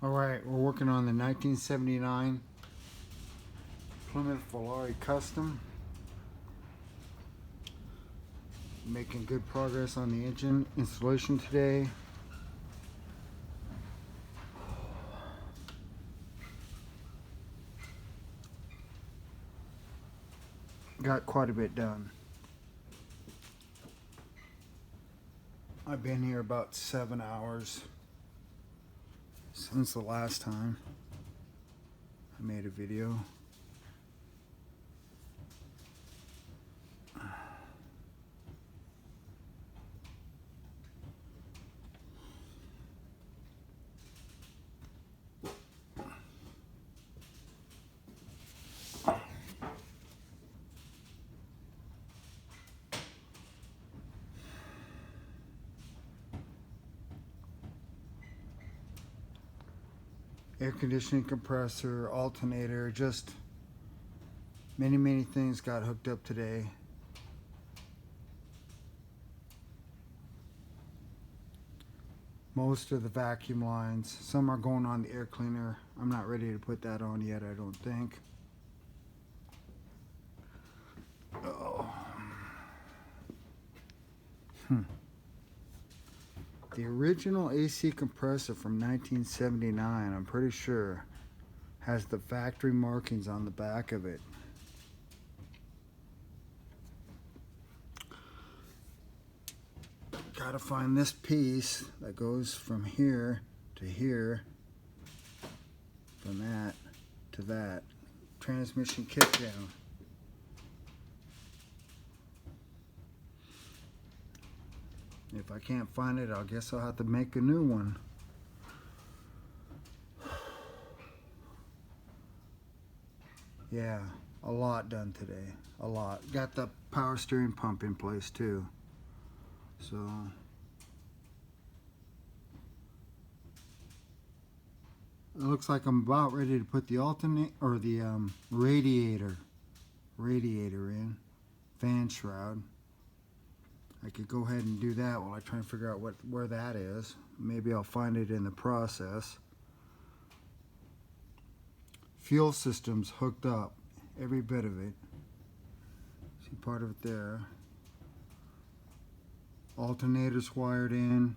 Alright, we're working on the 1979 Plymouth Volare Custom. Making good progress on the engine installation today. Got quite a bit done. I've been here about 7 hours since the last time I made a video. Air conditioning compressor, alternator, just many things got hooked up today. Most of the vacuum lines, some are going on the air cleaner. I'm not ready to put that on yet, I don't think. The original AC compressor from 1979, I'm pretty sure, has the factory markings on the back of it. Gotta find this piece that goes from here to here, from that to that. Transmission kick down. If I can't find it, I guess I'll have to make a new one. Yeah, a lot done today. A lot. Got the power steering pump in place too. So it looks like I'm about ready to put the alternate or the radiator in, fan shroud. I could go ahead and do that while I try and figure out where that is. Maybe I'll find it in the process. Fuel system's hooked up, every bit of it. See part of it there. Alternator's wired in.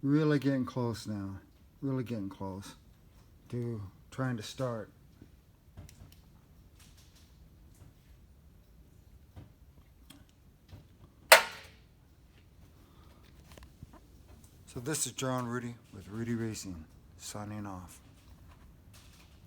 Really getting close now. Really getting close to trying to start. So this is John Rudy with Rudy Racing, signing off.